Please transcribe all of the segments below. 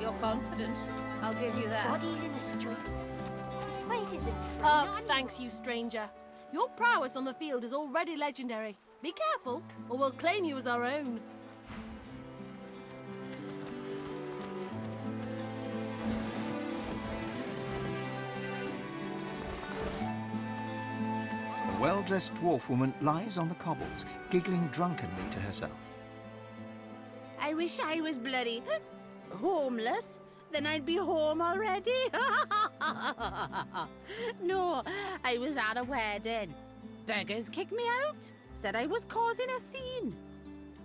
You're confident. I'll give you that. Bodies in the streets. This place isn't free. Arks, thanks you, stranger. Your prowess on the field is already legendary. Be careful, or we'll claim you as our own. A well-dressed dwarf woman lies on the cobbles, giggling drunkenly to herself. I wish I was bloody homeless. Then I'd be home already. No, I was at a wedding. Beggars kicked me out. Said I was causing a scene.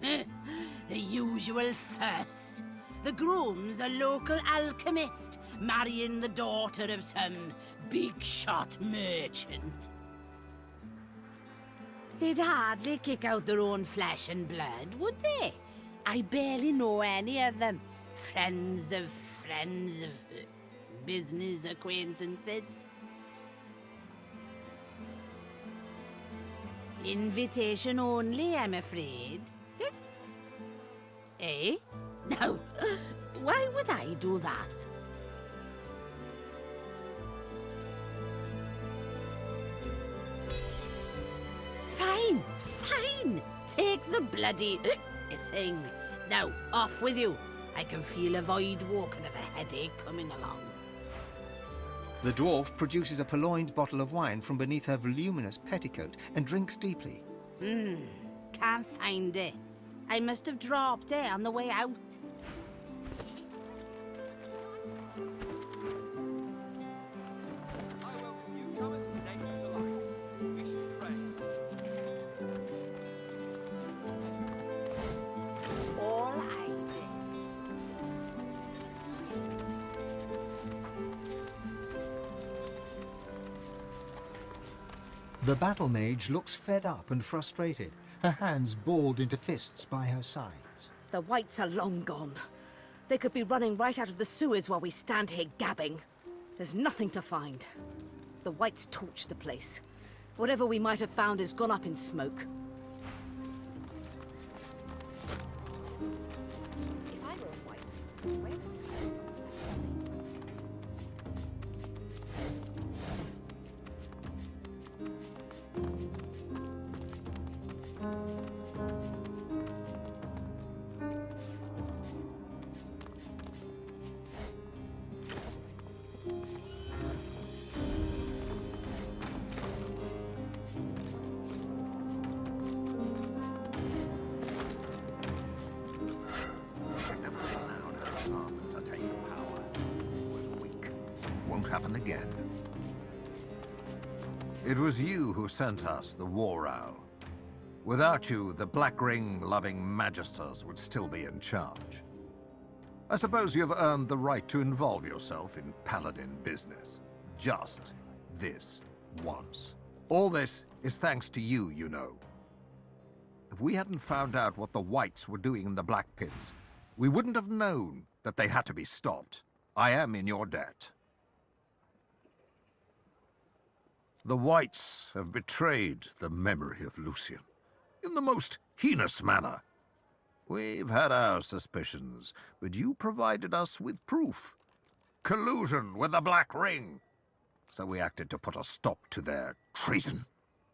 The usual fuss. The groom's a local alchemist, marrying the daughter of some big-shot merchant. They'd hardly kick out their own flesh and blood, would they? I barely know any of them. Friends of business acquaintances. Invitation only, I'm afraid. Eh? No. Why would I do that? Fine. Take the bloody thing. Now, off with you. I can feel a void walking of a headache coming along. The dwarf produces a purloined bottle of wine from beneath her voluminous petticoat and drinks deeply. Can't find it. I must have dropped it on the way out. The battle mage looks fed up and frustrated, her hands balled into fists by her sides. The whites are long gone. They could be running right out of the sewers while we stand here gabbing. There's nothing to find. The whites torched the place. Whatever we might have found has gone up in smoke. If I were a white, where would happen again. It was you who sent us the War Owl. Without you, the Black Ring-loving Magisters would still be in charge. I suppose you have earned the right to involve yourself in Paladin business. Just this once. All this is thanks to you, you know. If we hadn't found out what the Whites were doing in the Black Pits, we wouldn't have known that they had to be stopped. I am in your debt. The Whites have betrayed the memory of Lucian in the most heinous manner. We've had our suspicions, but you provided us with proof. Collusion with the Black Ring. So we acted to put a stop to their treason.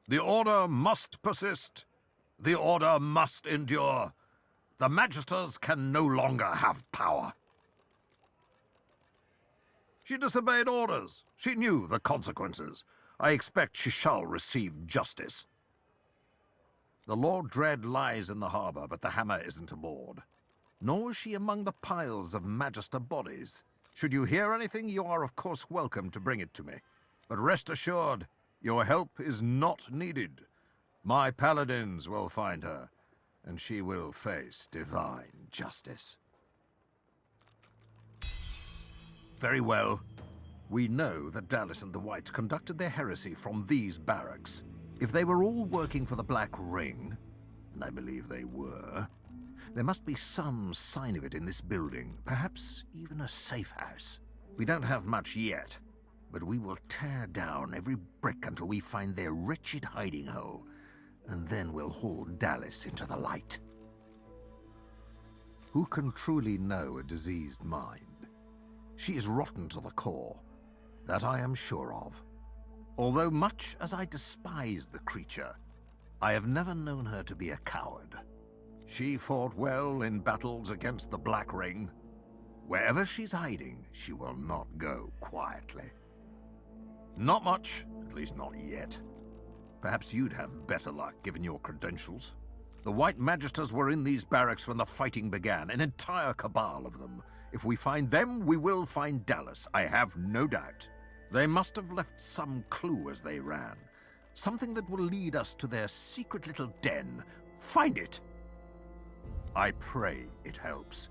The Order must persist. The Order must endure. The Magisters can no longer have power. She disobeyed orders. She knew the consequences. I expect she shall receive justice. The Lord Dread lies in the harbor, but the hammer isn't aboard. Nor is she among the piles of Magister bodies. Should you hear anything, you are of course welcome to bring it to me. But rest assured, your help is not needed. My paladins will find her, and she will face divine justice. Very well. We know that Dallas and the Whites conducted their heresy from these barracks. If they were all working for the Black Ring, and I believe they were, there must be some sign of it in this building, perhaps even a safe house. We don't have much yet, but we will tear down every brick until we find their wretched hiding hole, and then we'll haul Dallas into the light. Who can truly know a diseased mind? She is rotten to the core. That I am sure of. Although much as I despise the creature, I have never known her to be a coward. She fought well in battles against the Black Ring. Wherever she's hiding, she will not go quietly. Not much, at least not yet. Perhaps you'd have better luck given your credentials. The White Magisters were in these barracks when the fighting began, an entire cabal of them. If we find them, we will find Dallas, I have no doubt. They must have left some clue as they ran. Something that will lead us to their secret little den. Find it! I pray it helps.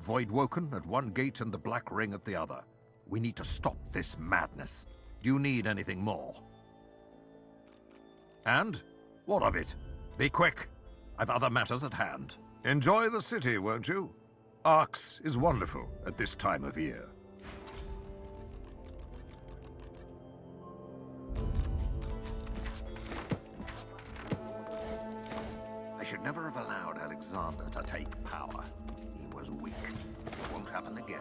Voidwoken at one gate and the Black Ring at the other. We need to stop this madness. Do you need anything more? And? What of it? Be quick. I've other matters at hand. Enjoy the city, won't you? Arx is wonderful at this time of year. I should never have allowed Alexander to take power. He was weak. It won't happen again.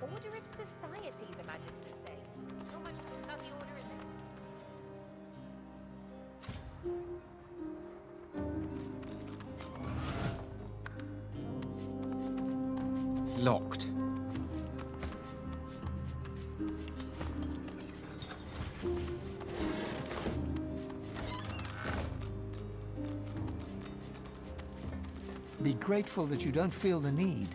Order of society, the Magisters say. Not much about the order, is there? Locked. Be grateful that you don't feel the need.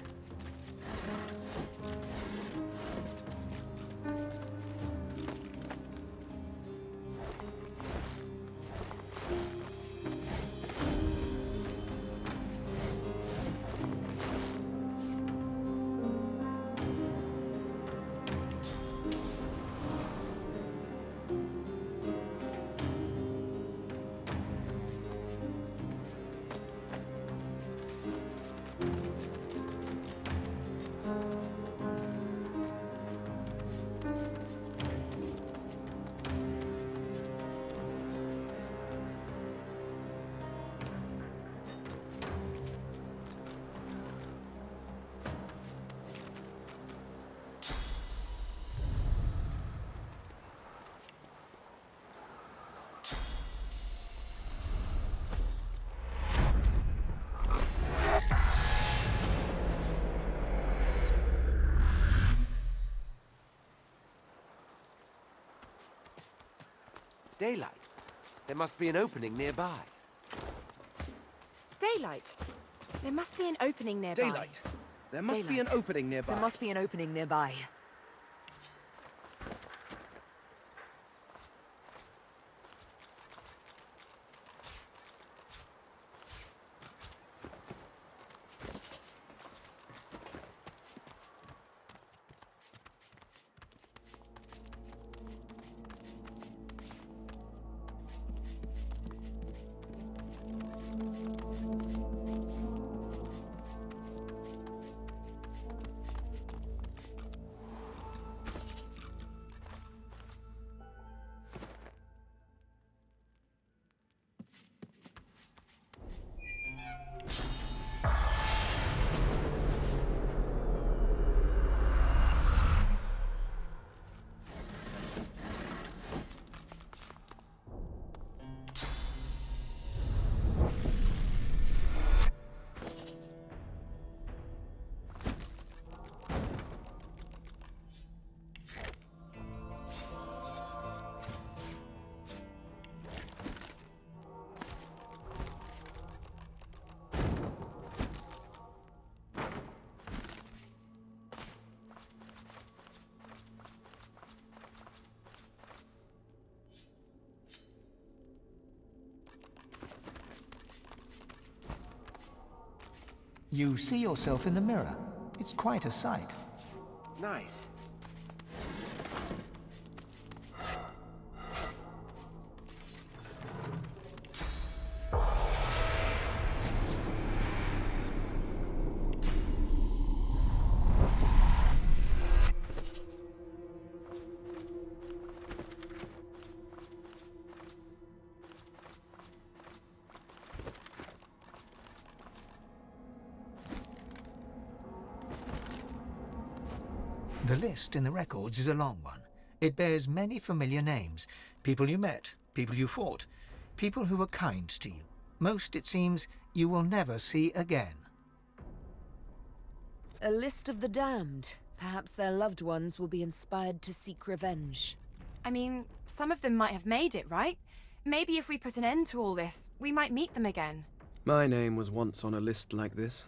Daylight. There must be an opening nearby. Daylight. There must be an opening nearby. Daylight. There must be an Daylight. opening nearby. There must be an opening nearby. You see yourself in the mirror. It's quite a sight. Nice. The list in the records is a long one. It bears many familiar names. People you met, people you fought, people who were kind to you. Most, it seems, you will never see again. A list of the damned. Perhaps their loved ones will be inspired to seek revenge. I mean, some of them might have made it, right? Maybe if we put an end to all this, we might meet them again. My name was once on a list like this.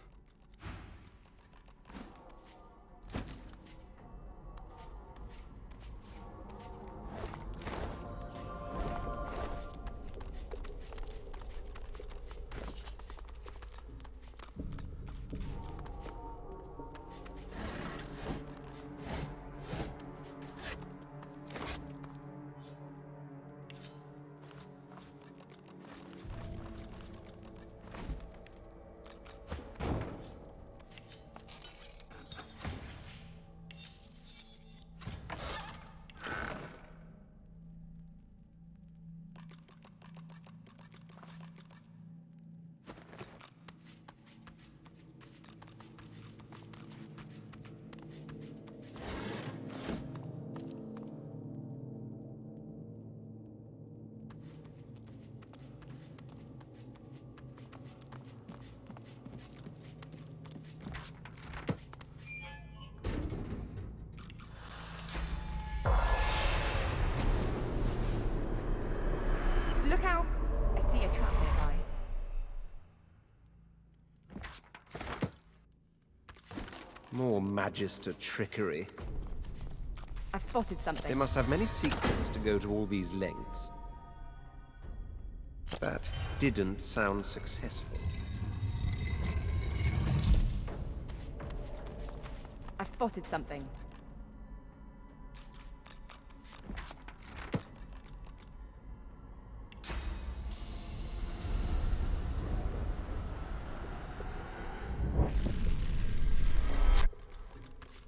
Look out! I see a trap nearby. More Magister trickery. I've spotted something. They must have many secrets to go to all these lengths. That didn't sound successful. I've spotted something.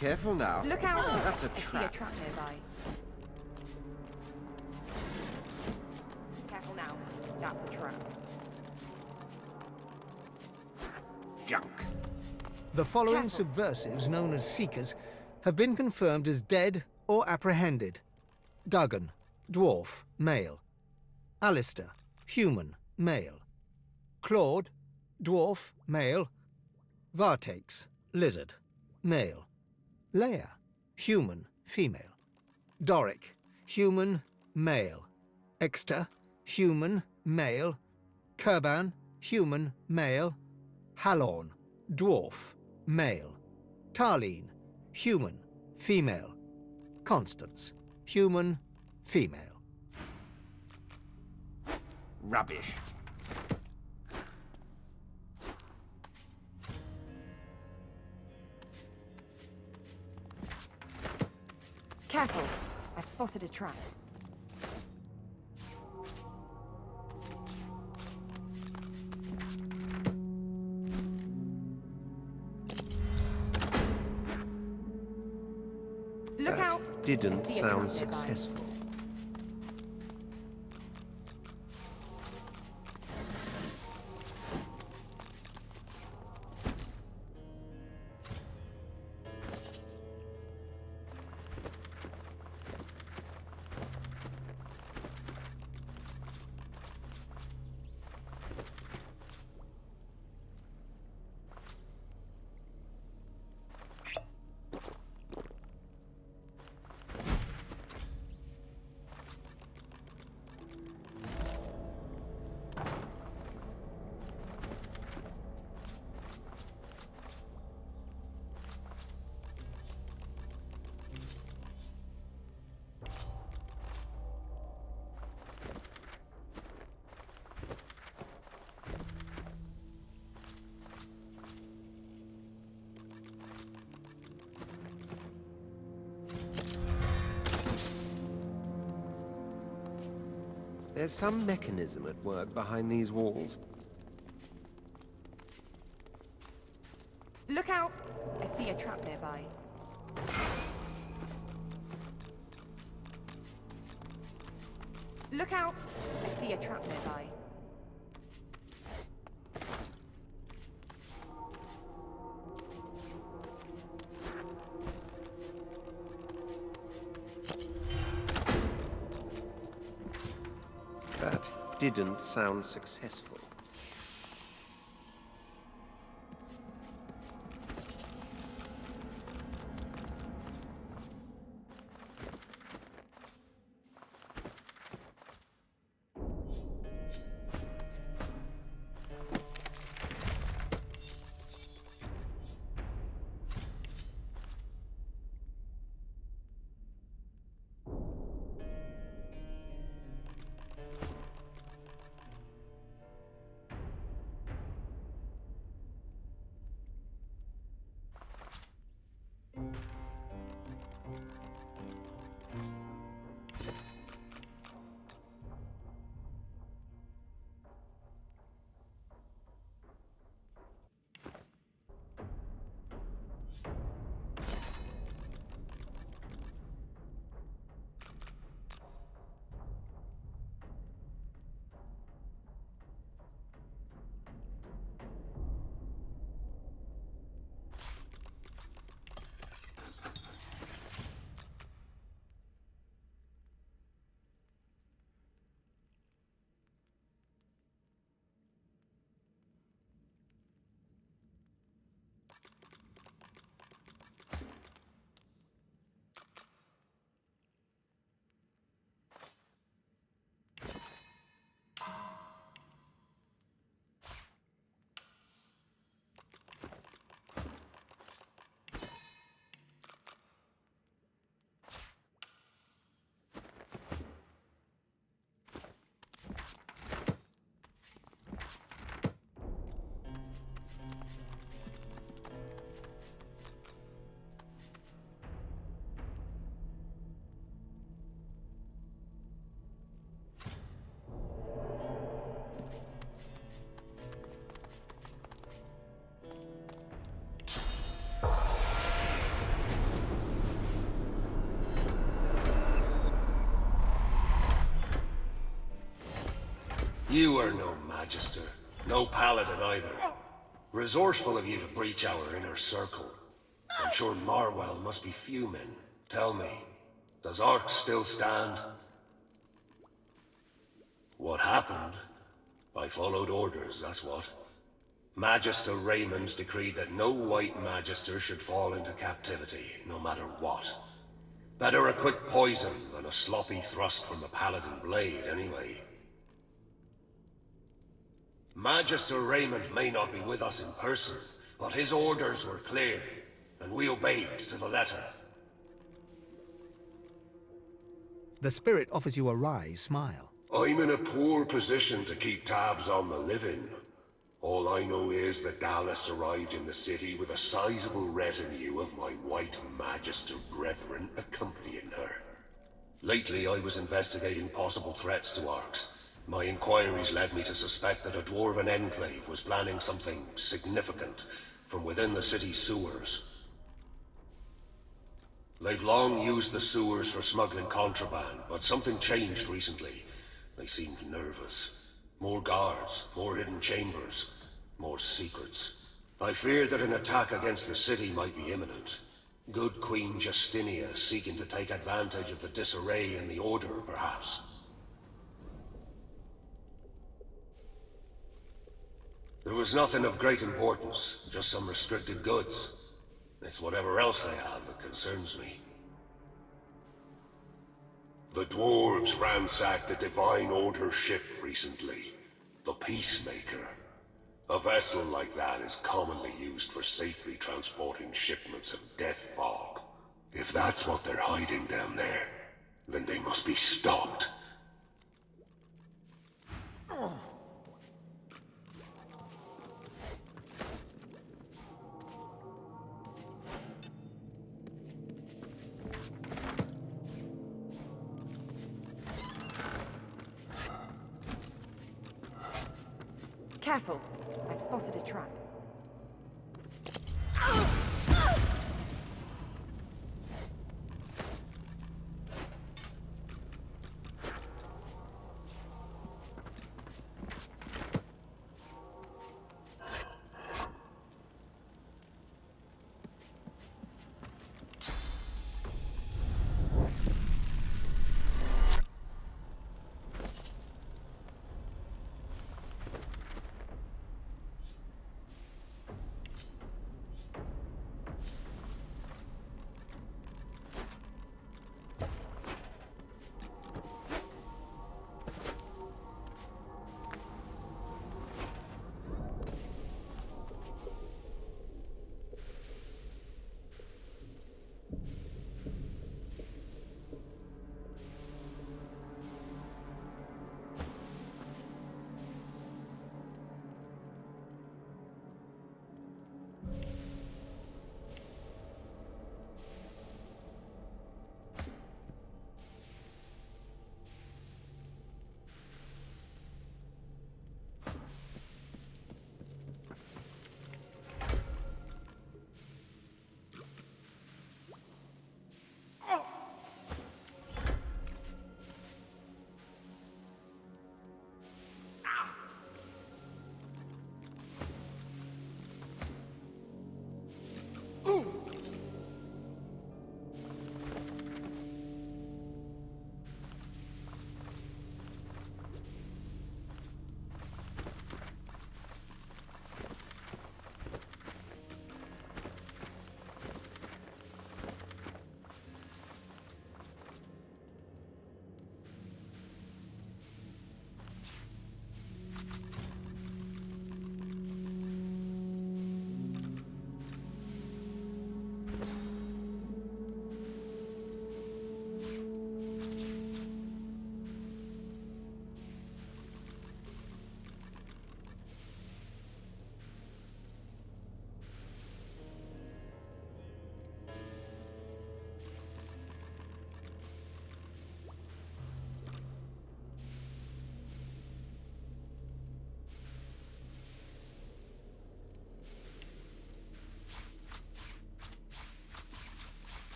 Careful now. Look out! That's a I see a trap. trap nearby. Careful now. That's a trap. Junk. The following Careful. subversives, known as Seekers, have been confirmed as dead or apprehended. Duggan, dwarf, male. Alistair, human, male. Claude, dwarf, male. Vartakes, lizard, male. Leia, human, female. Doric, human, male. Exeter, human, male. Kurban, human, male. Halorn, dwarf, male. Tarleen, human, female. Constance, human, female. Rubbish. Careful! I've spotted a trap. Look That out! didn't I see a sound trap nearby. successful. There's some mechanism at work behind these walls. Look out! I see a trap nearby. Look out! I see a trap nearby. That didn't sound successful. You are no Magister, no Paladin either. Resourceful of you to breach our inner circle. I'm sure Marwell must be fuming. Tell me, does Arx still stand? What happened? I followed orders, that's what. Magister Raymond decreed that no white Magister should fall into captivity, no matter what. Better a quick poison than a sloppy thrust from the Paladin blade, anyway. Magister Raymond may not be with us in person, but his orders were clear, and we obeyed to the letter. The spirit offers you a wry smile. I'm in a poor position to keep tabs on the living. All I know is that Dallas arrived in the city with a sizable retinue of my white Magister brethren accompanying her. Lately I was investigating possible threats to Arx. My inquiries led me to suspect that a dwarven enclave was planning something significant from within the city's sewers. They've long used the sewers for smuggling contraband, but something changed recently. They seemed nervous. More guards, more hidden chambers, more secrets. I fear that an attack against the city might be imminent. Good Queen Justinia seeking to take advantage of the disarray in the Order, perhaps. There was nothing of great importance, just some restricted goods. It's whatever else they have that concerns me. The dwarves ransacked a Divine Order ship recently. The Peacemaker. A vessel like that is commonly used for safely transporting shipments of death fog. If that's what they're hiding down there, then they must be stopped. Careful. I've spotted a trap.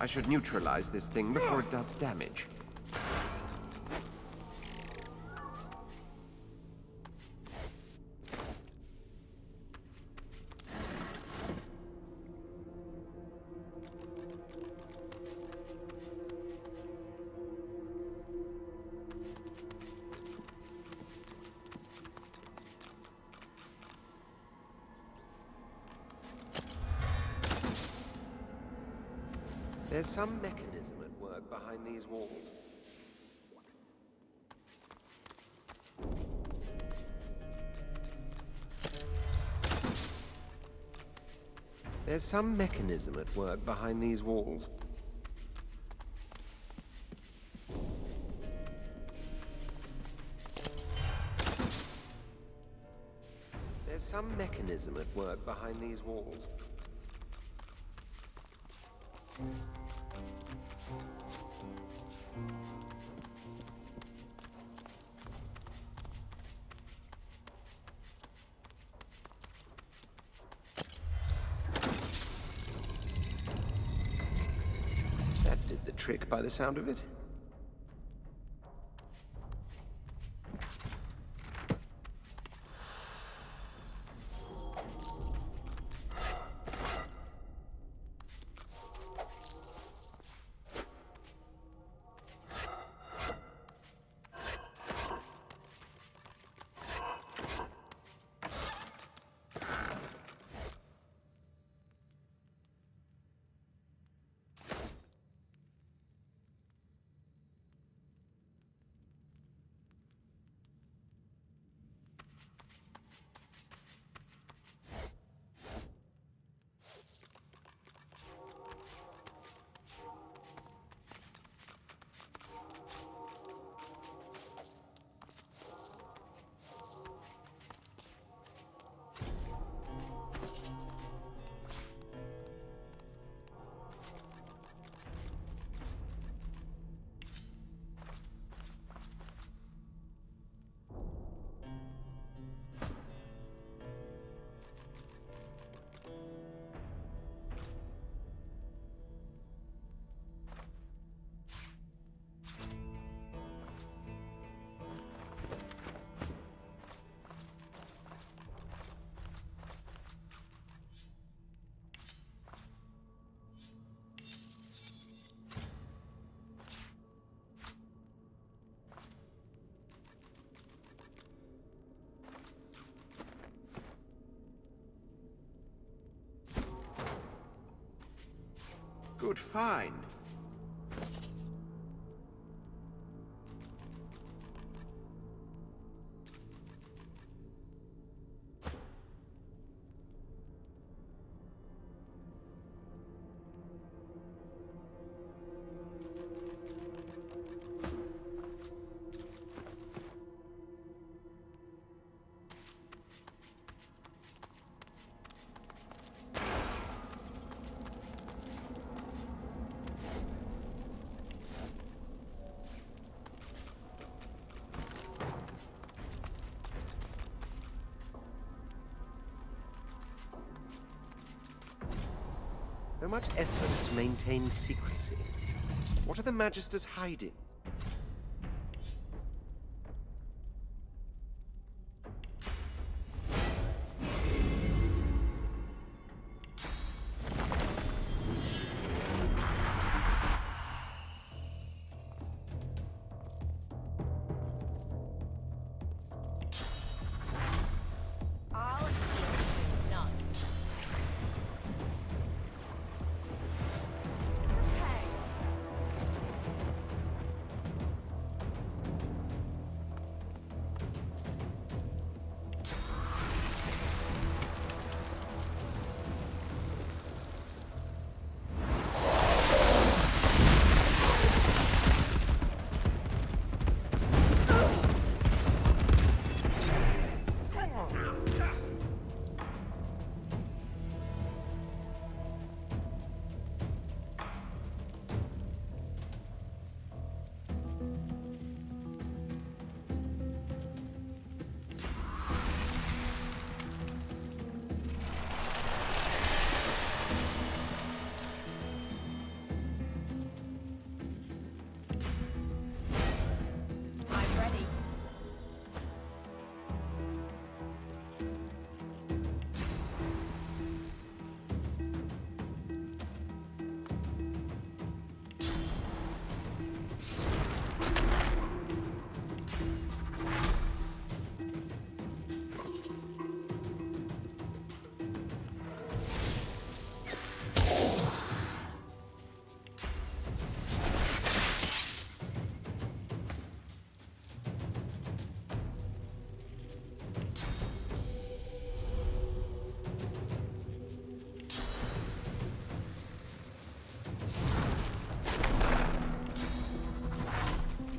I should neutralize this thing before it does damage. There's some mechanism at work behind these walls. There's some mechanism at work behind these walls. There's some mechanism at work behind these walls. That did the trick by the sound of it. Good find. So much effort to maintain secrecy. What are the Magisters hiding? I'll heal none.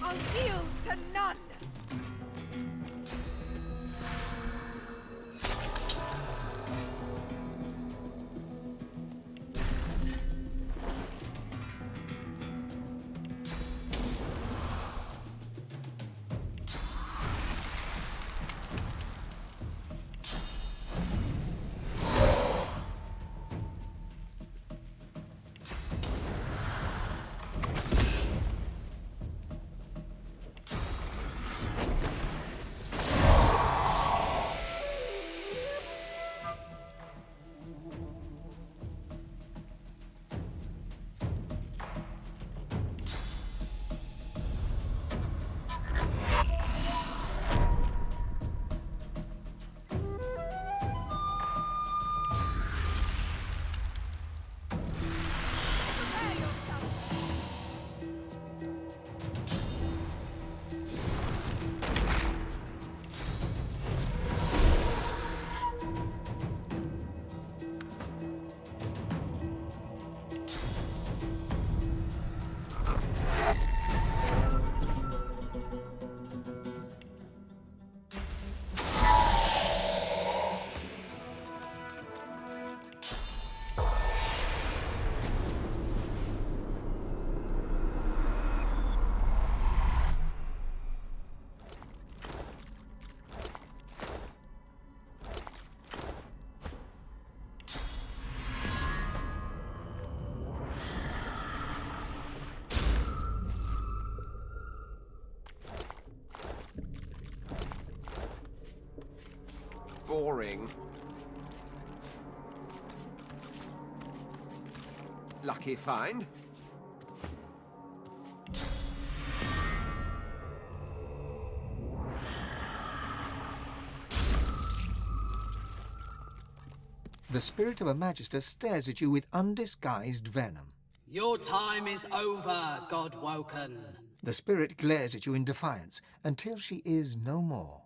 I'll yield to none! Boring. Lucky find. The spirit of a Magister stares at you with undisguised venom. Your time is over, Godwoken. The spirit glares at you in defiance until she is no more.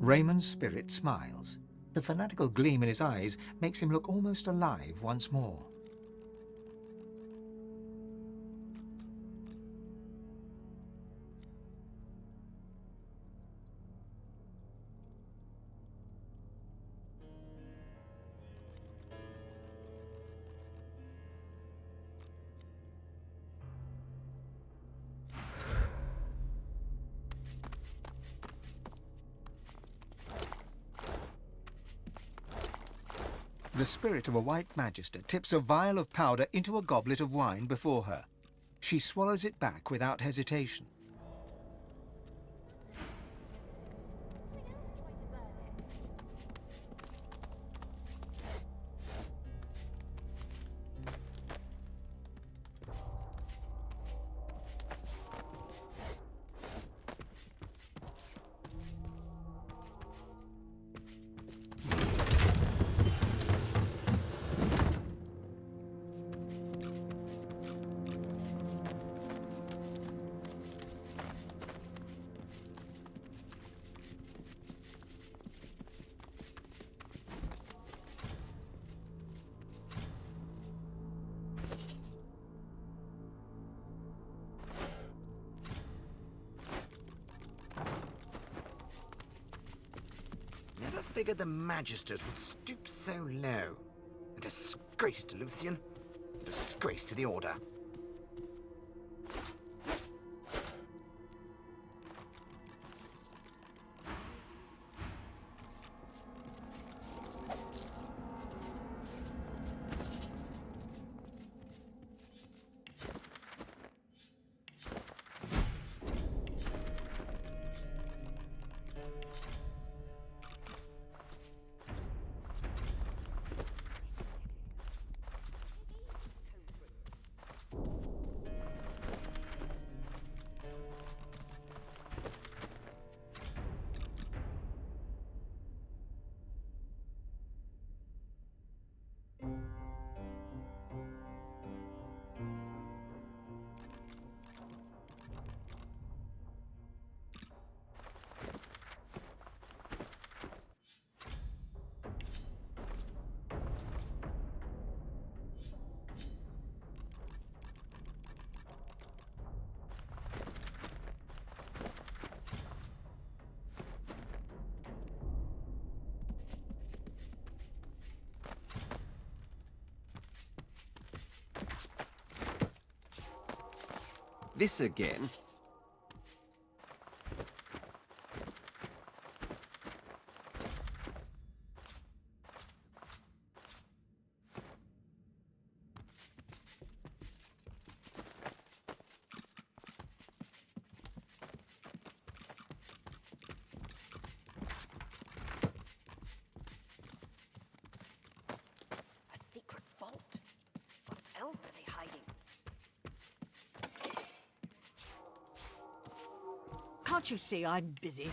Raymond's spirit smiles. The fanatical gleam in his eyes makes him look almost alive once more. The spirit of a white magister tips a vial of powder into a goblet of wine before her. She swallows it back without hesitation. Never figured the Magisters would stoop so low. A disgrace to Lucian. A disgrace to the Order. This again? A secret vault? What else are they hiding? Can't you see I'm busy?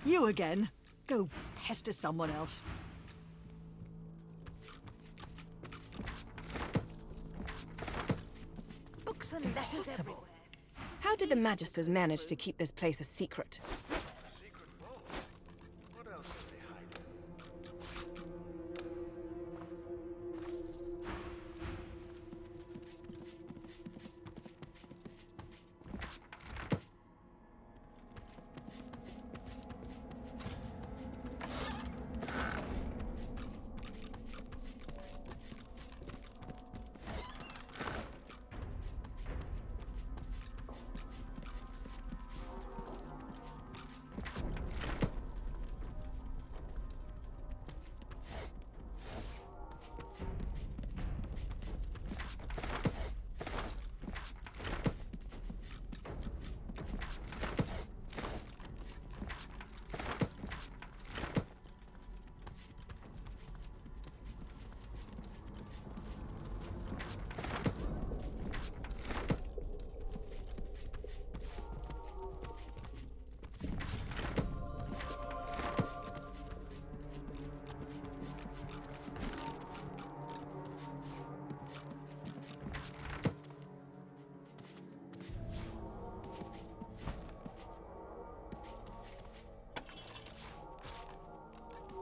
You again? Go pester someone else. Books and letters everywhere. How did the Magisters manage to keep this place a secret?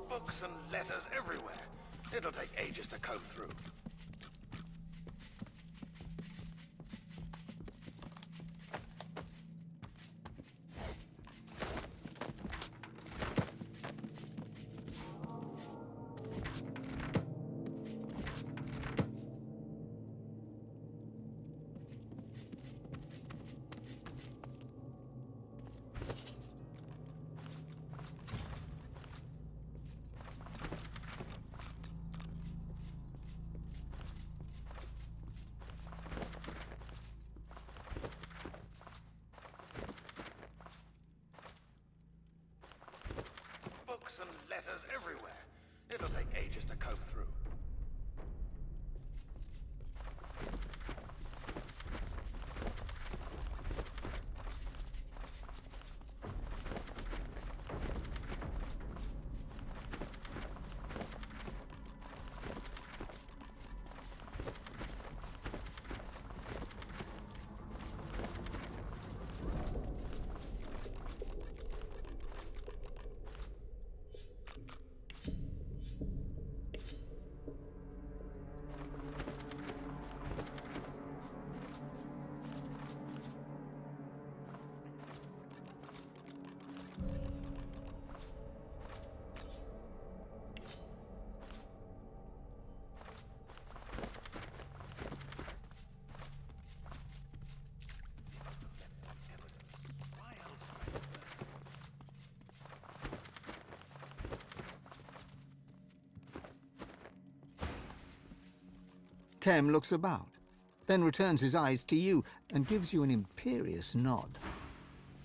Books and letters everywhere. It'll take ages to comb through. And letters everywhere. It'll take ages to comb through. Kem looks about, then returns his eyes to you and gives you an imperious nod.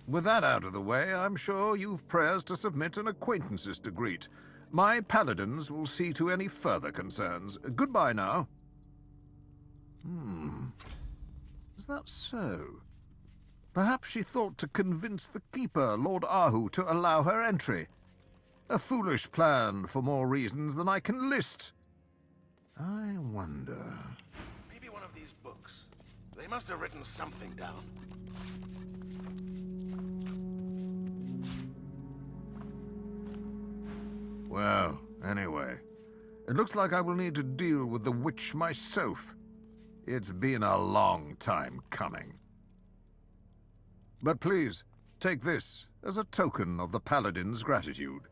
With that out of the way, I'm sure you've prayers to submit and acquaintances to greet. My paladins will see to any further concerns. Goodbye now. Is that so? Perhaps she thought to convince the Keeper, Lord Ahu, to allow her entry. A foolish plan for more reasons than I can list. I wonder... Maybe one of these books. They must have written something down. Well, anyway, it looks like I will need to deal with the witch myself. It's been a long time coming. But please, take this as a token of the Paladin's gratitude.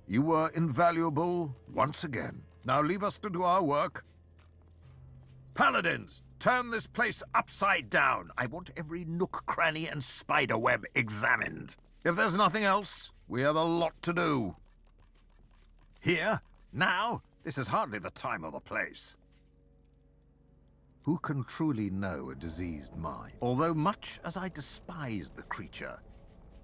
You were invaluable once again. Now leave us to do our work. Paladins, turn this place upside down. I want every nook, cranny, and spiderweb examined. If there's nothing else, we have a lot to do. Here? Now? This is hardly the time or the place. Who can truly know a diseased mind? Although much as I despise the creature,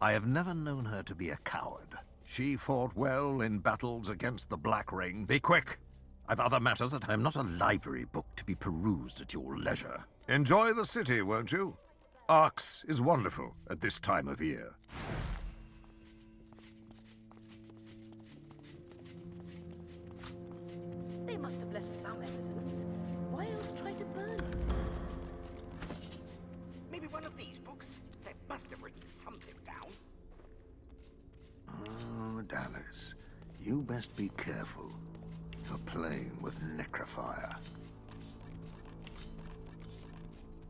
I have never known her to be a coward. She fought well in battles against the Black Ring. Be quick! I've other matters at home, not a library book to be perused at your leisure. Enjoy the city, won't you? Arx is wonderful at this time of year. books. They must have written something down. Oh, Dallas, you best be careful. You're playing with necrofire.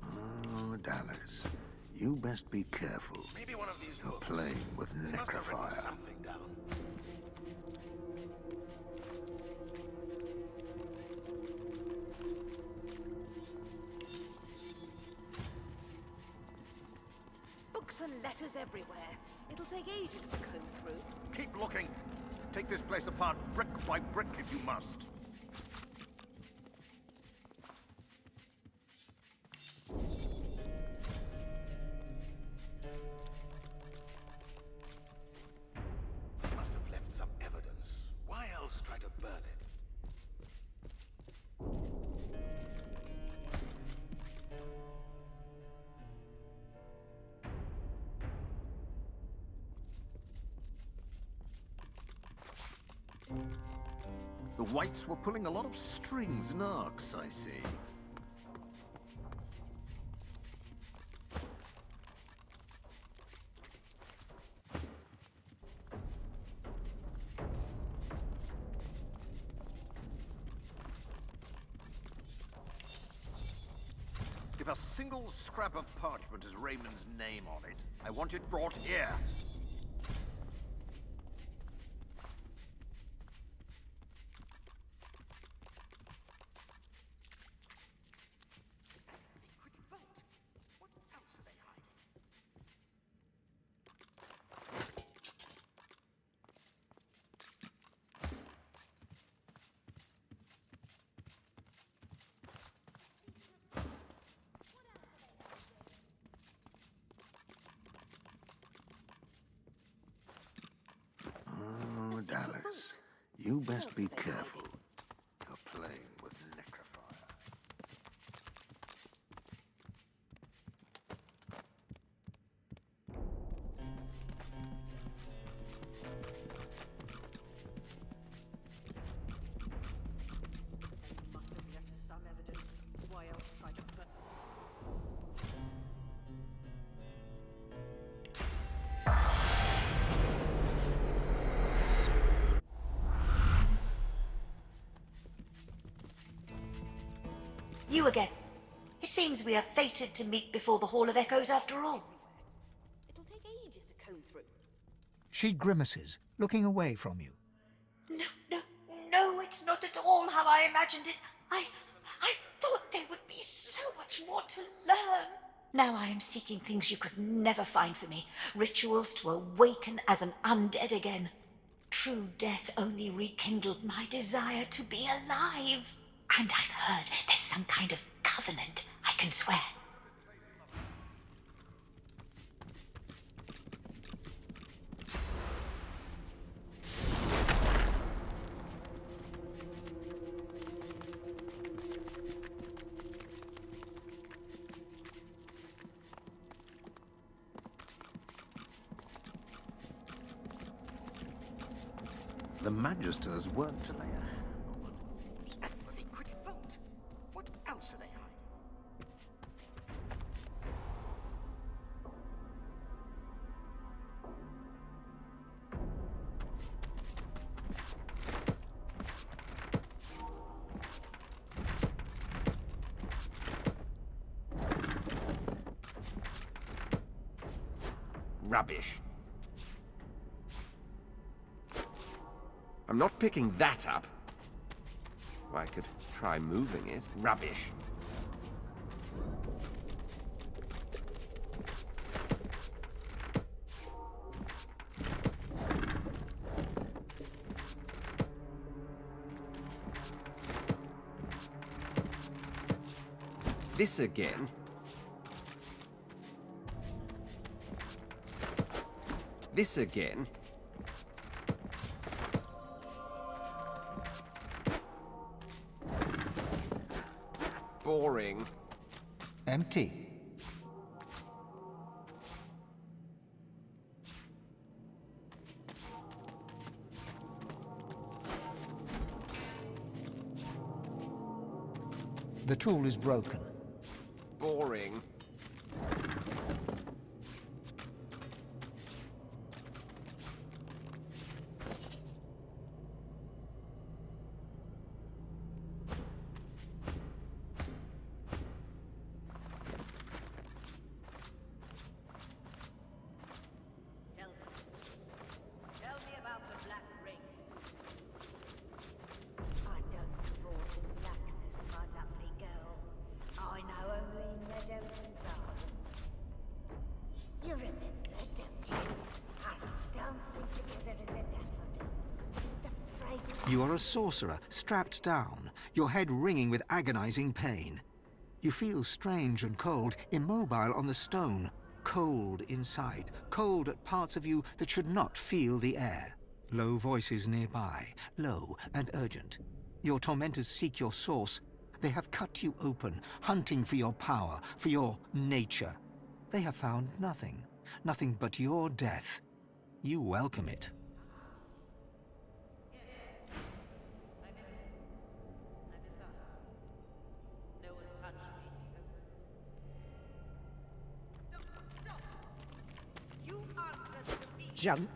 Oh, Dallas, you best be careful. Maybe one of these You're books. playing with They must have written necrofire. something down. Books and letters everywhere. It'll take ages to comb through. Keep looking. Take this place apart brick by brick if you must. Must have left some evidence. Why else try to burn it? The Whites were pulling a lot of strings and arcs, I see. If a single scrap of parchment has Raymond's name on it, I want it brought here. Oh, Dallas, you best be careful. You're playing with necrofire. Must have left some evidence. Why else try to burn? You again. It seems we are fated to meet before the Hall of Echoes after all. It'll take ages to comb through. She grimaces, looking away from you. No, it's not at all how I imagined it. I thought there would be so much more to learn. Now I am seeking things you could never find for me. Rituals to awaken as an undead again. True death only rekindled my desire to be alive. And I've heard there's some kind of covenant, I can swear. The Magisters weren't to lay a hand. A secret vault? What else are they hiding? Rubbish. I'm not picking that up. Well, I could try moving it. Rubbish. This again. This again. Boring. Empty. The tool is broken. Boring. You are a sorcerer, strapped down, your head ringing with agonizing pain. You feel strange and cold, immobile on the stone, cold inside, cold at parts of you that should not feel the air. Low voices nearby, low and urgent. Your tormentors seek your source. They have cut you open, hunting for your power, for your nature. They have found nothing, nothing but your death. You welcome it. Junk.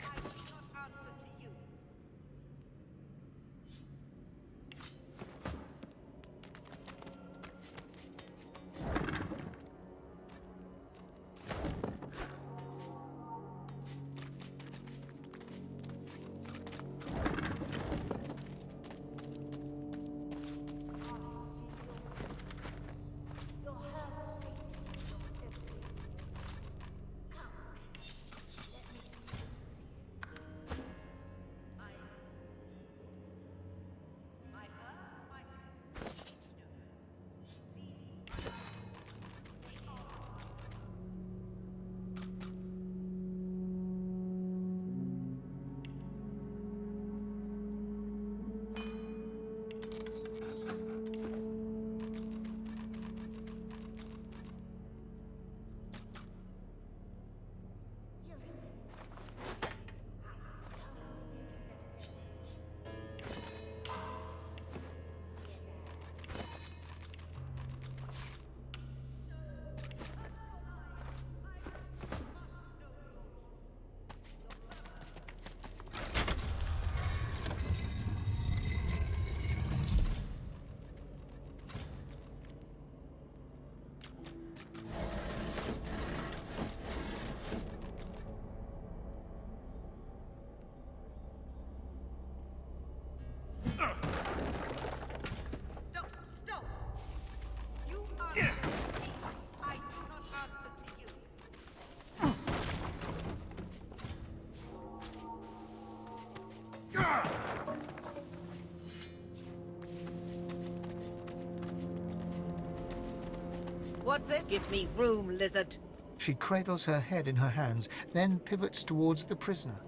What's this? Give me room, lizard. She cradles her head in her hands, then pivots towards the prisoner.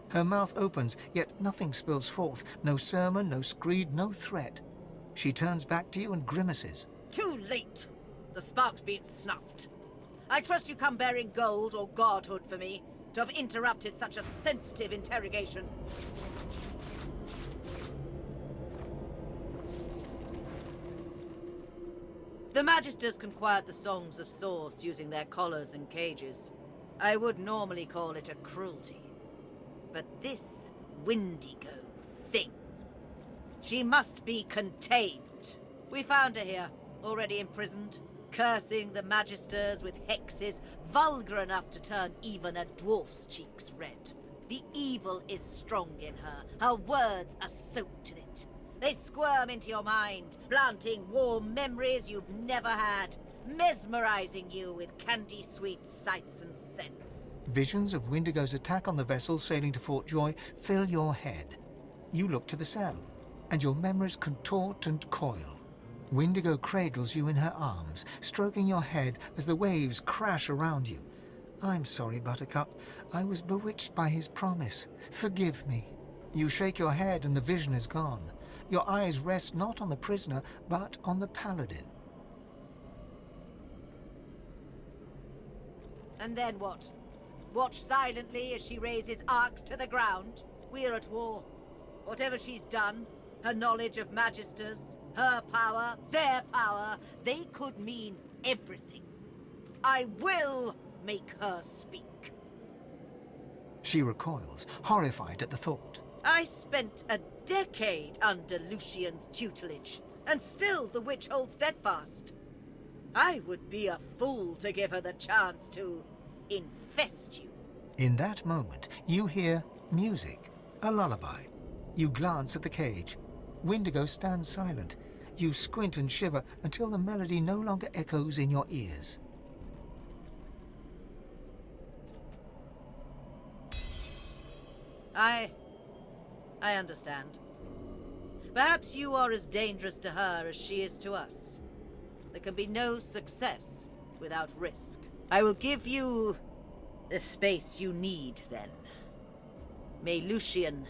Her mouth opens, yet nothing spills forth. No sermon, no screed, no threat. She turns back to you and grimaces. Too late. The spark's been snuffed. I trust you come bearing gold or godhood for me to have interrupted such a sensitive interrogation. The Magisters can quiet the songs of source using their collars and cages. I would normally call it a cruelty. But this Windego thing, she must be contained. We found her here, already imprisoned, cursing the Magisters with hexes vulgar enough to turn even a dwarf's cheeks red. The evil is strong in her. Her words are soaked in it. They squirm into your mind, planting warm memories you've never had, mesmerizing you with candy-sweet sights and scents. Visions of Windego's attack on the vessel sailing to Fort Joy fill your head. You look to the south, and your memories contort and coil. Windego cradles you in her arms, stroking your head as the waves crash around you. I'm sorry, Buttercup. I was bewitched by his promise. Forgive me. You shake your head and the vision is gone. Your eyes rest not on the prisoner, but on the paladin. And then what? Watch silently as she raises arcs to the ground? We're at war. Whatever she's done, her knowledge of Magisters, her power, their power, they could mean everything. I will make her speak. She recoils, horrified at the thought. I spent a decade under Lucian's tutelage, and still the witch holds steadfast. I would be a fool to give her the chance to infest you. In that moment, you hear music, a lullaby. You glance at the cage. Windego stands silent. You squint and shiver until the melody no longer echoes in your ears. I understand. Perhaps you are as dangerous to her as she is to us. There can be no success without risk. I will give you the space you need, then. May Lucian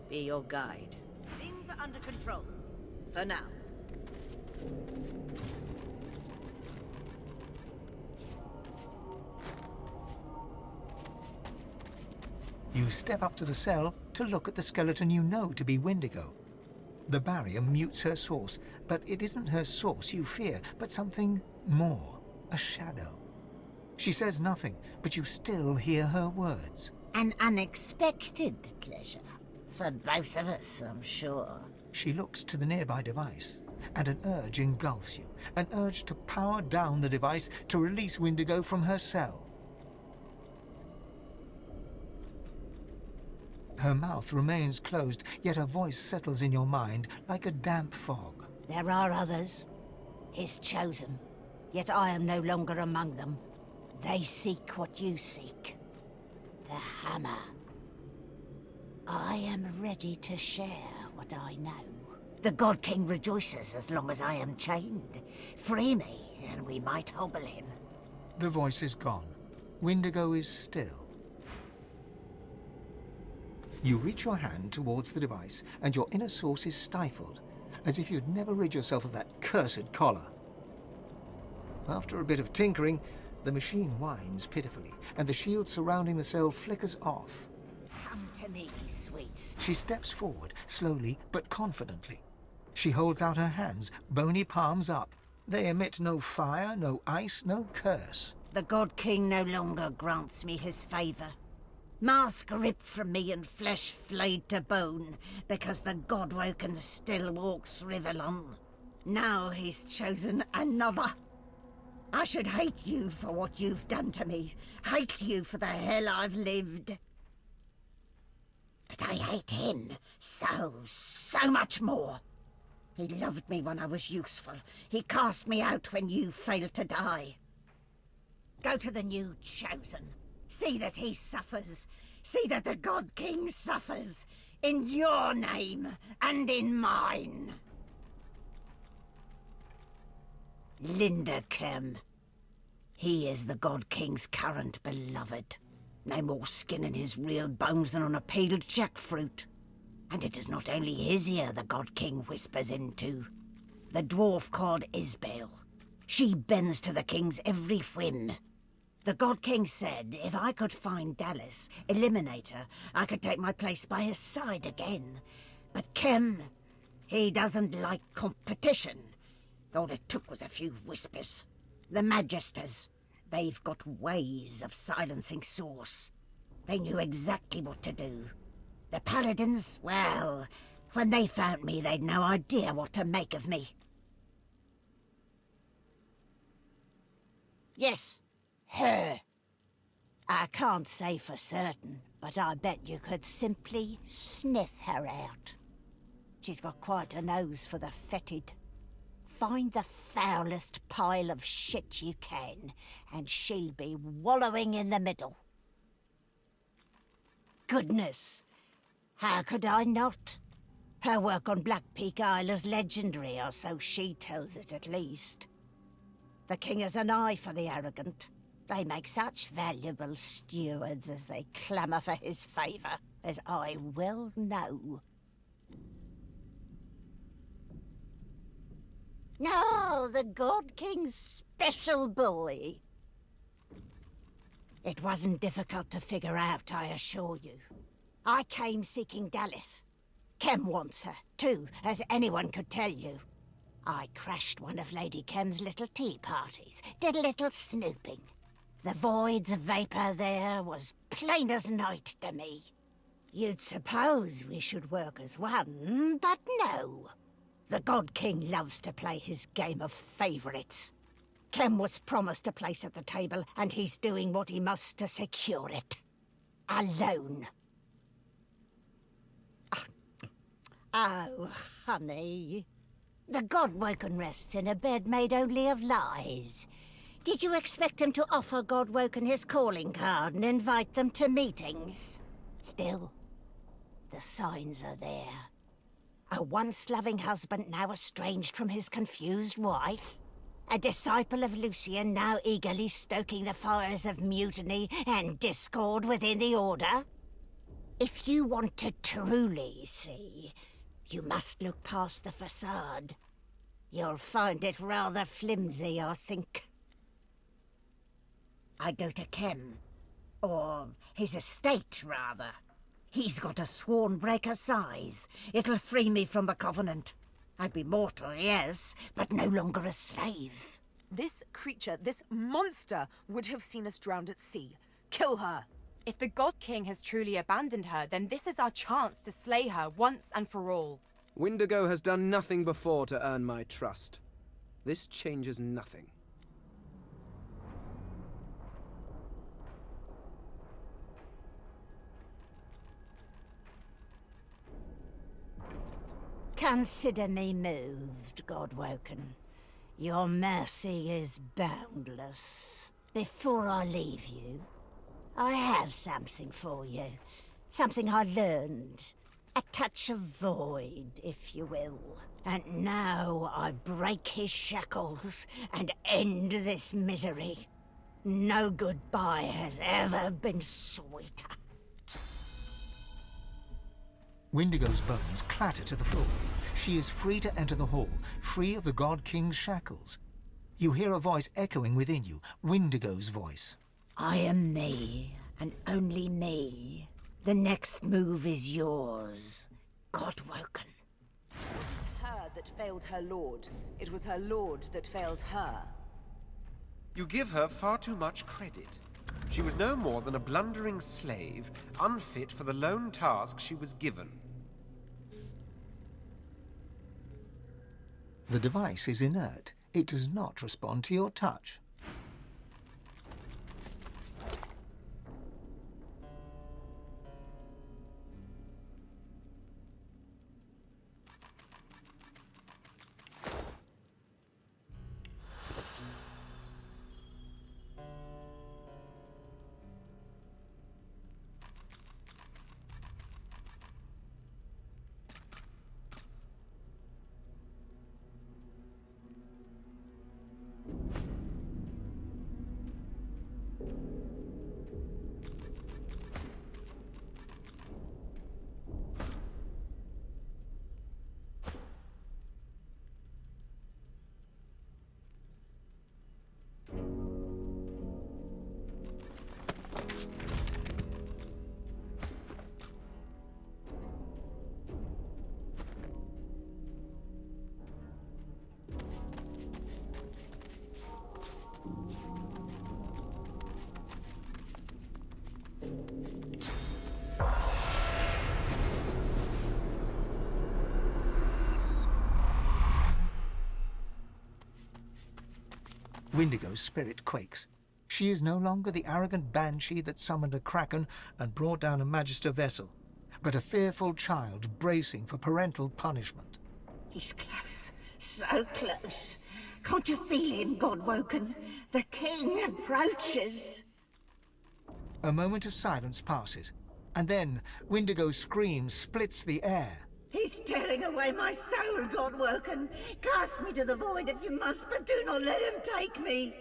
be your guide. Things are under control. For now. You step up to the cell to look at the skeleton you know to be Windego. The barrier mutes her source, but it isn't her source you fear, but something more, a shadow. She says nothing, but you still hear her words. An unexpected pleasure. For both of us, I'm sure. She looks to the nearby device, and an urge engulfs you, an urge to power down the device to release Windego from her cell. Her mouth remains closed, yet her voice settles in your mind like a damp fog. There are others, his chosen, yet I am no longer among them. They seek what you seek. The hammer. I am ready to share what I know. The God King rejoices as long as I am chained. Free me, and we might hobble him. The voice is gone. Windego is still. You reach your hand towards the device, and your inner source is stifled, as if you'd never rid yourself of that cursed collar. After a bit of tinkering, the machine whines pitifully, and the shield surrounding the cell flickers off. Come to me, sweets. She steps forward, slowly but confidently. She holds out her hands, bony palms up. They emit no fire, no ice, no curse. The God King no longer grants me his favor. Mask ripped from me and flesh flayed to bone, because the God-woken still walks Rivellon. Now he's chosen another. I should hate you for what you've done to me. Hate you for the hell I've lived. But I hate him so much more. He loved me when I was useful. He cast me out when you failed to die. Go to the new chosen. See that he suffers. See that the God King suffers. In your name and in mine. Linderkem. He is the God King's current beloved. No more skin in his real bones than on a peeled jackfruit. And it is not only his ear the God King whispers into. The dwarf called Isbale. She bends to the king's every whim. The God King said if I could find Dallas, eliminate her, I could take my place by his side again. But Kem, he doesn't like competition. All it took was a few whispers. The Magisters, they've got ways of silencing source. They knew exactly what to do. The Paladins, well, when they found me, they'd no idea what to make of me. Yes, her. I can't say for certain, but I bet you could simply sniff her out. She's got quite a nose for the fetid. Find the foulest pile of shit you can, and she'll be wallowing in the middle. Goodness, how could I not? Her work on Black Peak Isle is legendary, or so she tells it at least. The king has an eye for the arrogant. They make such valuable stewards as they clamour for his favour, as I well know. No, the God King's special boy. It wasn't difficult to figure out, I assure you. I came seeking Dallas. Kem wants her, too, as anyone could tell you. I crashed one of Lady Kem's little tea parties, did a little snooping. The void's vapour there was plain as night to me. You'd suppose we should work as one, but no. The God King loves to play his game of favourites. Kem was promised a place at the table, and he's doing what he must to secure it. Alone. Oh, honey. The God-woken rests in a bed made only of lies. Did you expect him to offer God-woken his calling card and invite them to meetings? Still, the signs are there. A once-loving husband now estranged from his confused wife? A disciple of Lucian now eagerly stoking the fires of mutiny and discord within the Order? If you want to truly see, you must look past the facade. You'll find it rather flimsy, I think. I go to Kem. Or his estate, rather. He's got a Swornbreaker scythe. It'll free me from the Covenant. I'd be mortal, yes, but no longer a slave. This creature, this monster, would have seen us drowned at sea. Kill her! If the God King has truly abandoned her, then this is our chance to slay her once and for all. Windego has done nothing before to earn my trust. This changes nothing. Consider me moved, Godwoken. Your mercy is boundless. Before I leave you, I have something for you. Something I learned. A touch of void, if you will. And now I break his shackles and end this misery. No goodbye has ever been sweeter. Windigo's bones clatter to the floor. She is free to enter the hall, free of the God King's shackles. You hear a voice echoing within you, Windigo's voice. I am me, and only me. The next move is yours, Godwoken. It wasn't her that failed her lord. It was her lord that failed her. You give her far too much credit. She was no more than a blundering slave, unfit for the lone task she was given. The device is inert. It does not respond to your touch. Windigo's spirit quakes. She is no longer the arrogant banshee that summoned a kraken and brought down a Magister vessel, but a fearful child bracing for parental punishment. He's close, so close. Can't you feel him, Godwoken? The king approaches. A moment of silence passes, and then Windigo's scream splits the air. He's tearing away my soul, Godwoken. Cast me to the void if you must, but do not let him take me.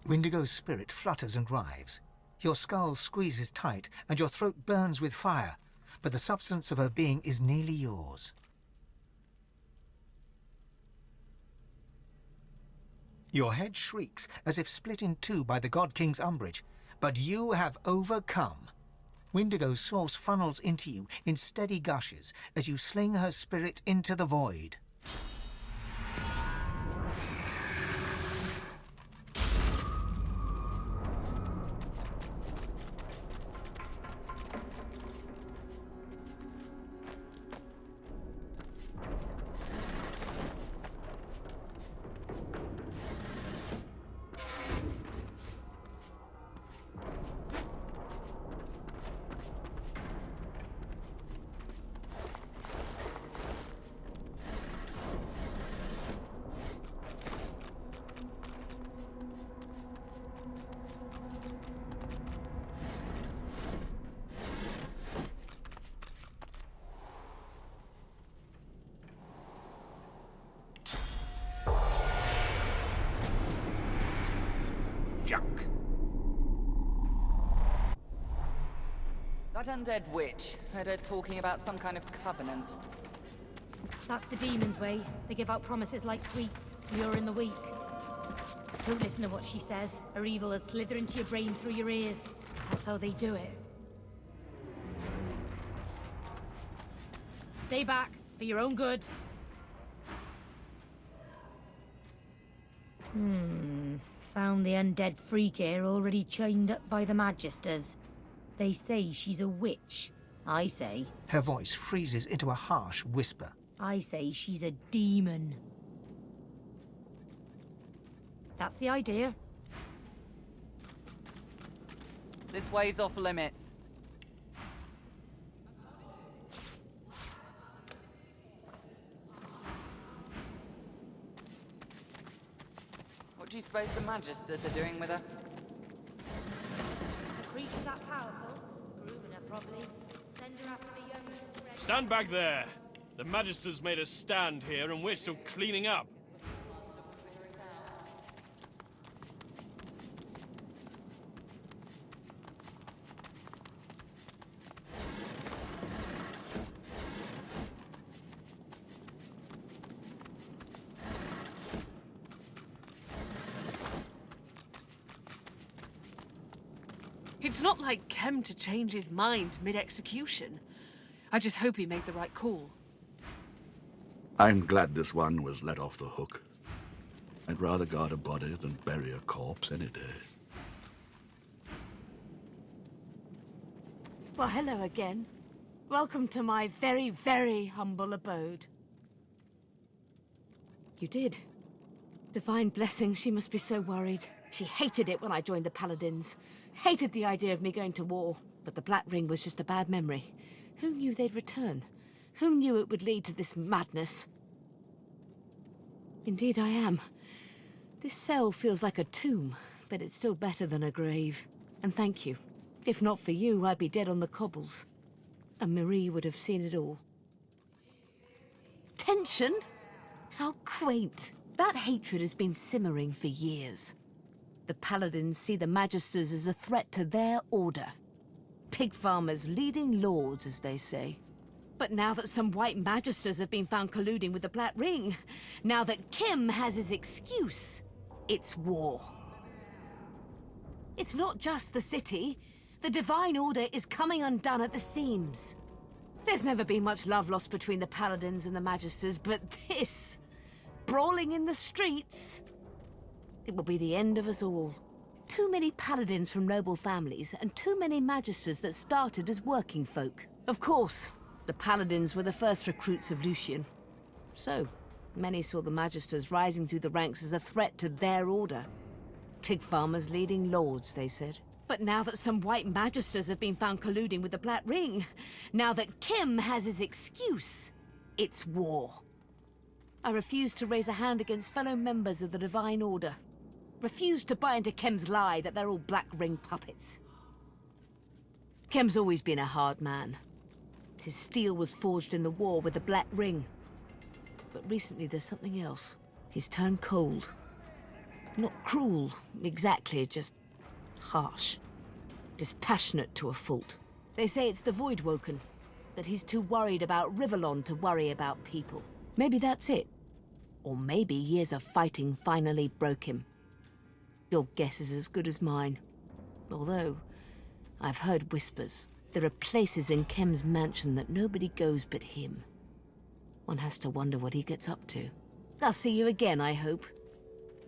Windigo's spirit flutters and writhes. Your skull squeezes tight, and your throat burns with fire, but the substance of her being is nearly yours. Your head shrieks, as if split in two by the God King's umbrage, but you have overcome. Windigo's source funnels into you in steady gushes as you sling her spirit into the void. That undead witch. Heard her talking about some kind of covenant. That's the demon's way. They give out promises like sweets, lure in the weak. Don't listen to what she says. Her evil will slither into your brain through your ears. That's how they do it. Stay back. It's for your own good. Found the undead freak here already chained up by the Magisters. They say she's a witch. I say... Her voice freezes into a harsh whisper. I say she's a demon. That's the idea. This way's off limits. What do you suppose the Magisters are doing with her? A creature that powerful, grooming her properly. Send her after the young... Stand back there! The Magisters made us stand here and we're still cleaning up. It's not like Kem to change his mind mid-execution. I just hope he made the right call. I'm glad this one was let off the hook. I'd rather guard a body than bury a corpse any day. Well, hello again. Welcome to my very, very humble abode. You did. Divine blessing, she must be so worried. She hated it when I joined the Paladins. Hated the idea of me going to war. But the Black Ring was just a bad memory. Who knew they'd return? Who knew it would lead to this madness? Indeed I am. This cell feels like a tomb, but it's still better than a grave. And thank you. If not for you, I'd be dead on the cobbles. And Marie would have seen it all. Tension? How quaint. That hatred has been simmering for years. The Paladins see the Magisters as a threat to their order. Pig farmers leading lords, as they say. But now that some white Magisters have been found colluding with the Black Ring, now that Kim has his excuse, it's war. It's not just the city. The Divine Order is coming undone at the seams. There's never been much love lost between the Paladins and the Magisters, but this... brawling in the streets... it will be the end of us all. Too many Paladins from noble families, and too many Magisters that started as working folk. Of course, the Paladins were the first recruits of Lucian. So, many saw the Magisters rising through the ranks as a threat to their order. Pig farmers leading lords, they said. But now that some white Magisters have been found colluding with the Black Ring, now that Kim has his excuse, it's war. I refuse to raise a hand against fellow members of the Divine Order. Refuse to buy into Kem's lie that they're all Black Ring puppets. Kem's always been a hard man. His steel was forged in the war with the Black Ring. But recently there's something else. He's turned cold. Not cruel, exactly, just harsh. Dispassionate to a fault. They say it's the Void Woken, that he's too worried about Rivellon to worry about people. Maybe that's it. Or maybe years of fighting finally broke him. Your guess is as good as mine. Although, I've heard whispers. There are places in Kem's mansion that nobody goes but him. One has to wonder what he gets up to. I'll see you again, I hope.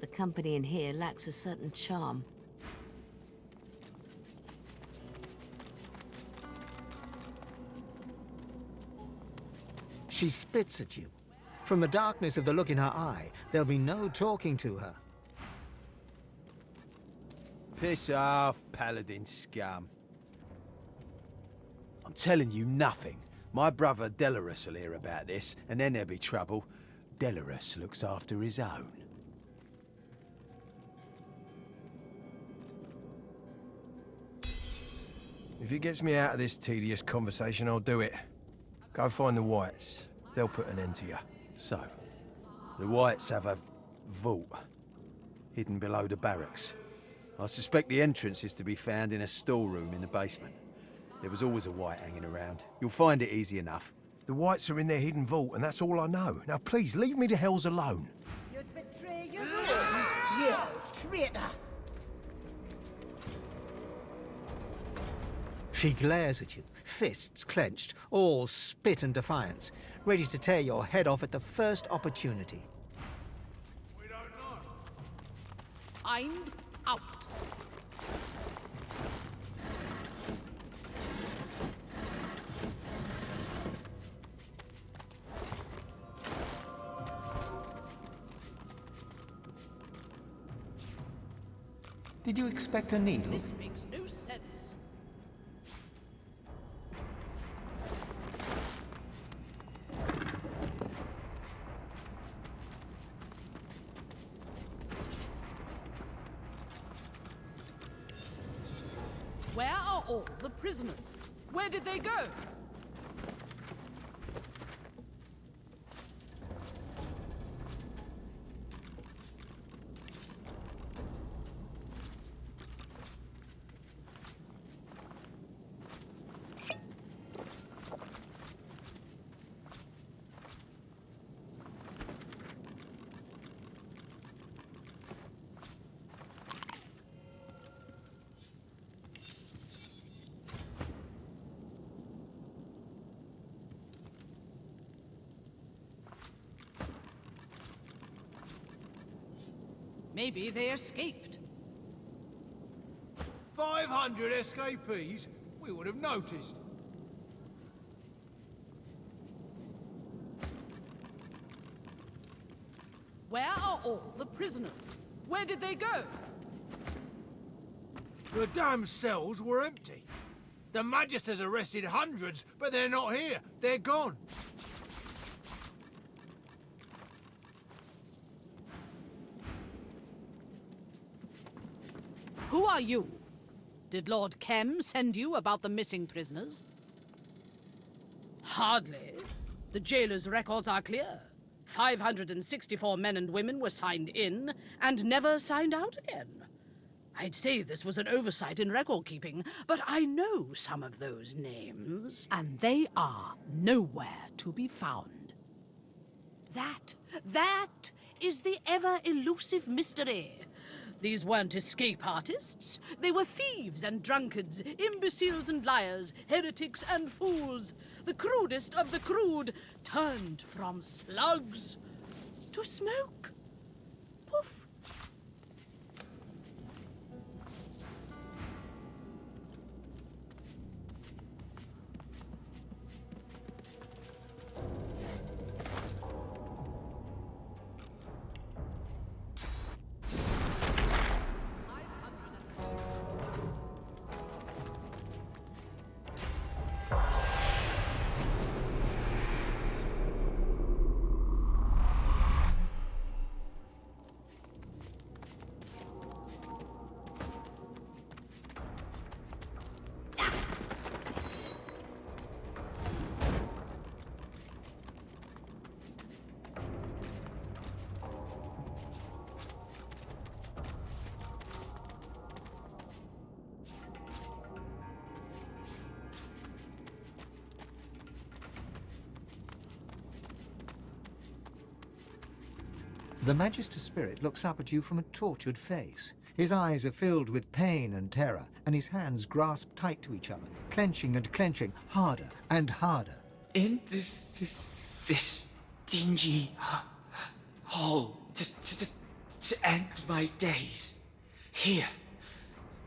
The company in here lacks a certain charm. She spits at you. From the darkness of the look in her eye, there'll be no talking to her. Piss off, Paladin scum. I'm telling you nothing. My brother Delarus will hear about this, and then there'll be trouble. Delarus looks after his own. If it gets me out of this tedious conversation, I'll do it. Go find the Whites. They'll put an end to you. So, the Whites have a vault hidden below the barracks. I suspect the entrance is to be found in a storeroom in the basement. There was always a white hanging around. You'll find it easy enough. The whites are in their hidden vault, and that's all I know. Now, please, leave me the hells alone. You'd betray your own, you traitor! She glares at you, fists clenched, all spit and defiance, ready to tear your head off at the first opportunity. Find out. Did you expect a needle? This makes no sense. Where are all the prisoners? Where did they go? Maybe they escaped. 500 escapees? We would have noticed. Where are all the prisoners? Where did they go? The damn cells were empty. The Magisters arrested hundreds, but they're not here. They're gone. Who are you? Did Lord Kem send you about the missing prisoners? Hardly. The jailer's records are clear. 564 men and women were signed in and never signed out again. I'd say this was an oversight in record keeping, but I know some of those names, and they are nowhere to be found. That is the ever-elusive mystery. These weren't escape artists. They were thieves and drunkards, imbeciles and liars, heretics and fools. The crudest of the crude, turned from slugs to smoke. Poof. The Magister Spirit looks up at you from a tortured face. His eyes are filled with pain and terror, and his hands grasp tight to each other, clenching and clenching harder and harder. In this dingy hole to end my days. Here,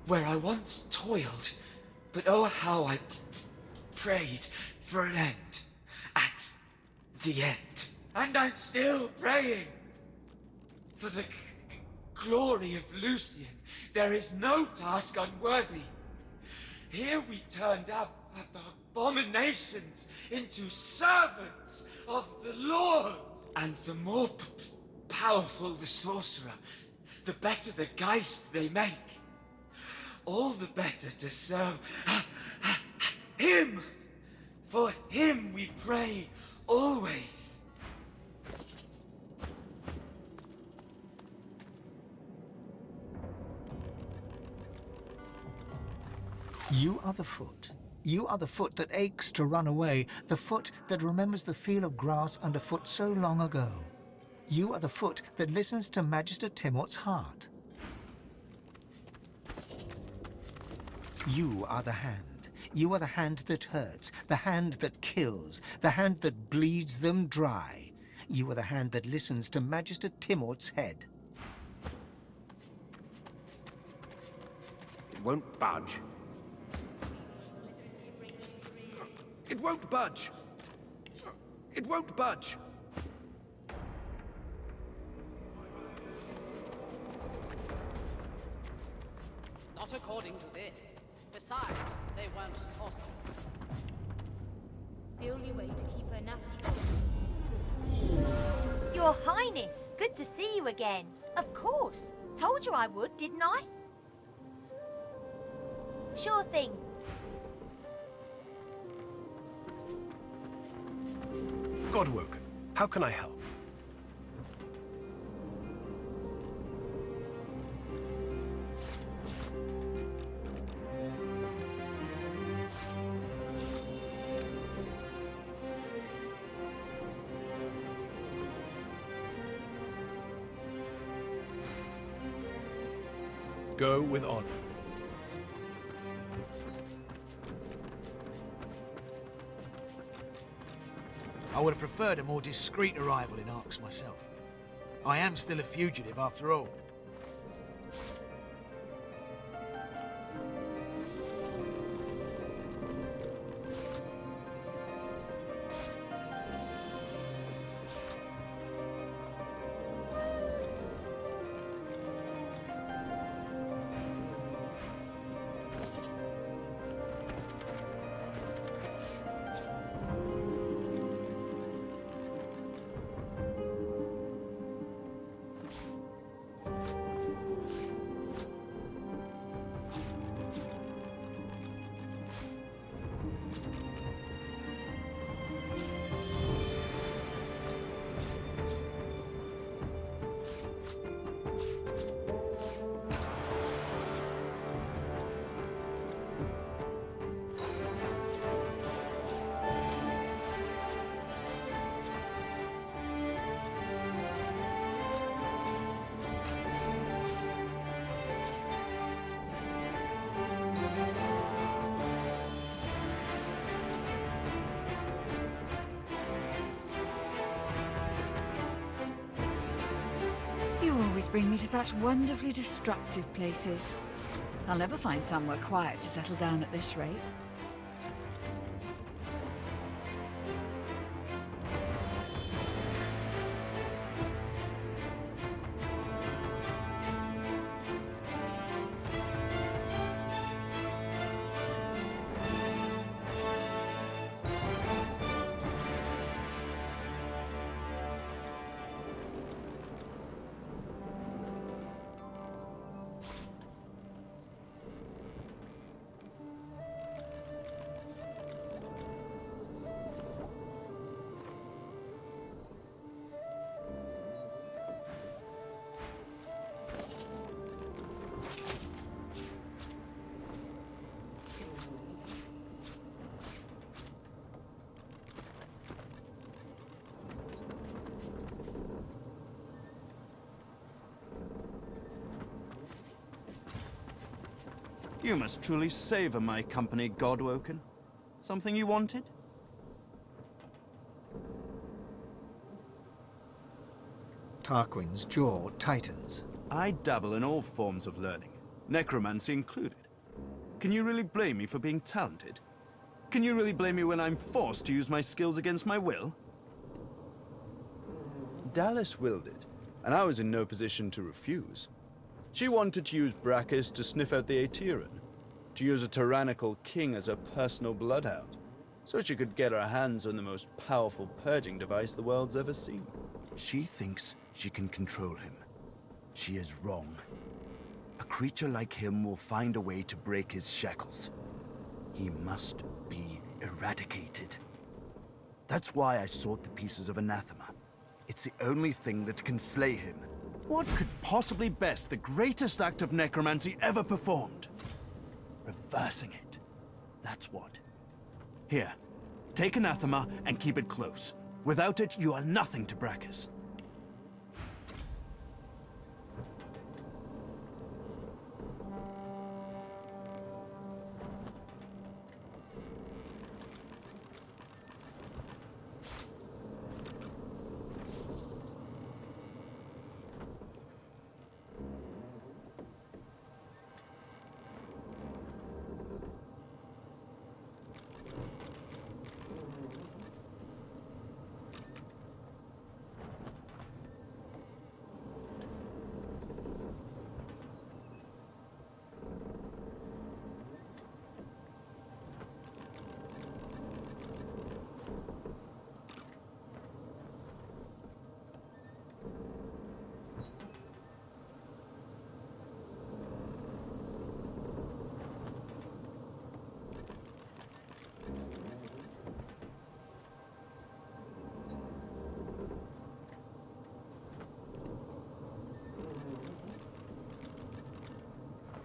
where I once toiled, but oh how I prayed for an end. At the end. And I'm still praying. For the glory of Lucian, there is no task unworthy. Here we turned up abominations into servants of the Lord. And the more powerful the sorcerer, the better the geist they make. All the better to serve him. For him we pray always. You are the foot, You are the foot that aches to run away, the foot that remembers the feel of grass underfoot so long ago. You are the foot that listens to Magister Timort's heart. You are the hand. You are the hand that hurts, the hand that kills, the hand that bleeds them dry. You are the hand that listens to Magister Timort's head. It won't budge. It won't budge. It won't budge. Not according to this. Besides, they weren't sorcerers. The only way to keep her nasty. Your Highness, good to see you again. Of course. Told you I would, didn't I? Sure thing. Godwoken, how can I help? Go with honor. I would have preferred a more discreet arrival in Arx myself. I am still a fugitive after all. You always bring me to such wonderfully destructive places. I'll never find somewhere quiet to settle down at this rate. You must truly savor my company, Godwoken. Something you wanted? Tarquin's jaw tightens. I dabble in all forms of learning, necromancy included. Can you really blame me for being talented? Can you really blame me when I'm forced to use my skills against my will? Dallas willed it, and I was in no position to refuse. She wanted to use Barracks to sniff out the Aeteran, to use a tyrannical king as her personal bloodhound, so she could get her hands on the most powerful purging device the world's ever seen. She thinks she can control him. She is wrong. A creature like him will find a way to break his shackles. He must be eradicated. That's why I sought the pieces of anathema. It's the only thing that can slay him. What could possibly best the greatest act of necromancy ever performed? Reversing it. That's what. Here, take anathema and keep it close. Without it, you are nothing to Brackus.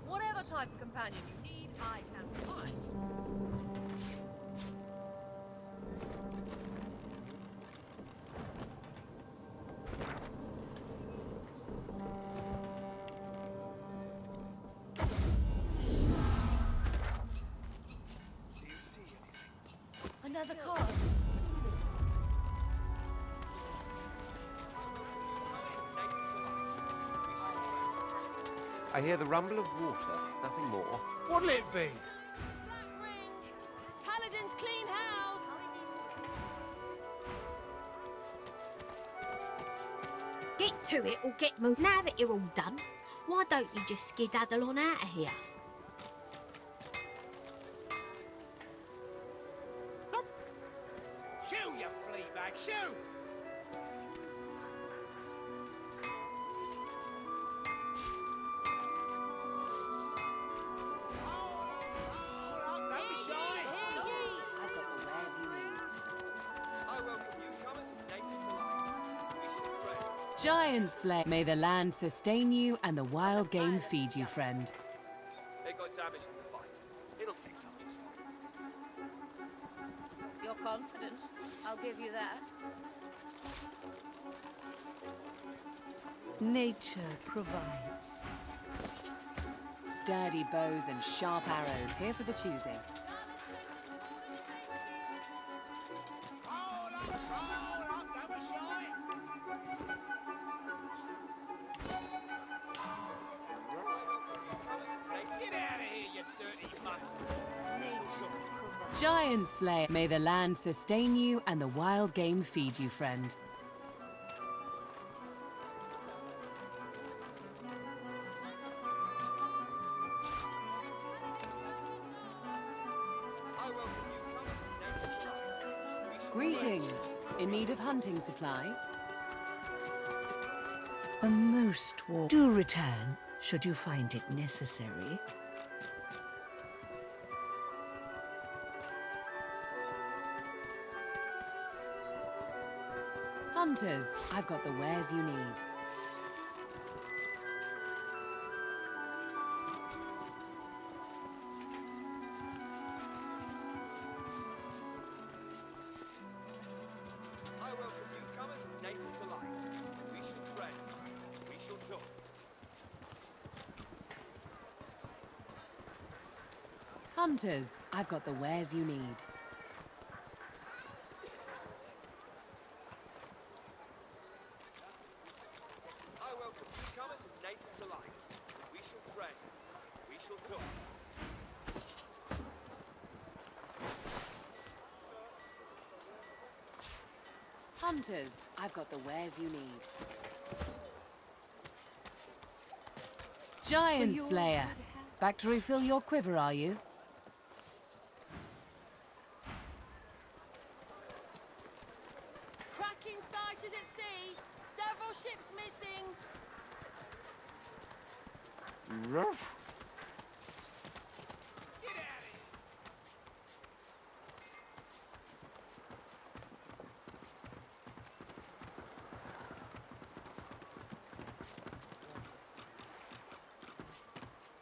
Whatever type of companion you need, I can provide. Another card. I hear the rumble of water, nothing more. What'll it be? Paladin's clean house. Get to it or get moved. Now that you're all done, why don't you just skedaddle on out of here? Shoo, you flea bag, shoo! Giant Slay. May the land sustain you and the wild game feed you, friend. They got damaged in the fight. It'll fix up just fine. You're confident. I'll give you that. Nature provides. Sturdy bows and sharp arrows here for the choosing. Giant Slayer. May the land sustain you and the wild game feed you, friend. Greetings. In need of hunting supplies? A most warm. Do return, should you find it necessary. Hunters, I've got the wares you need. I welcome newcomers and natives alike. We shall tread. We shall talk. Hunters, I've got the wares you need. I welcome newcomers and natives alike. We shall tread. We shall talk. Hunters, I've got the wares you need. Giant Slayer. Back to refill your quiver, are you? Cracking sighted at sea. Several ships missing. Ruff.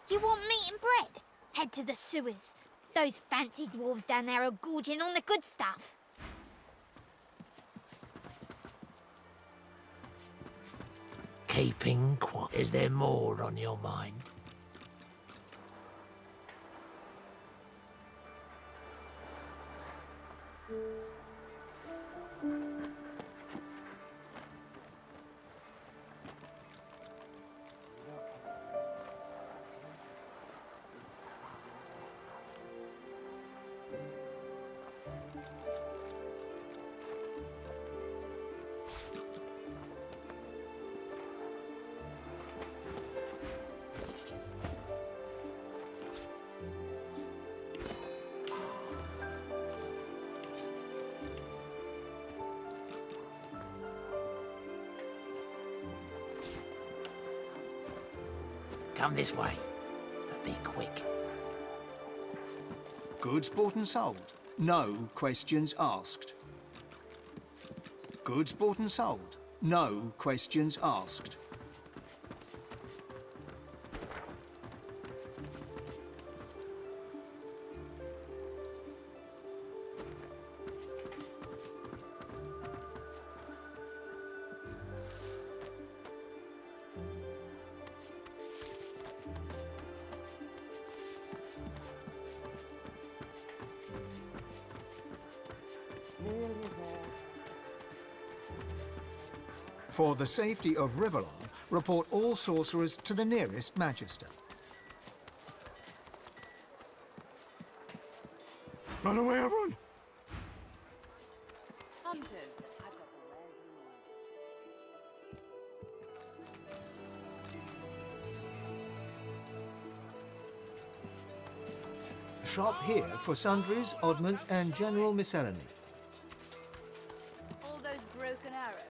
You want meat and bread? Head to the sewers. Those fancy dwarves down there are gorging on the good stuff. Keeping quiet. Is there more on your mind? Come this way, but be quick. Goods bought and sold. No questions asked. Goods bought and sold. No questions asked. For the safety of Rivellon, report all sorcerers to the nearest Magister. Run away, everyone! Hunters, I've got the Shop here for sundries, oddments, and general miscellany.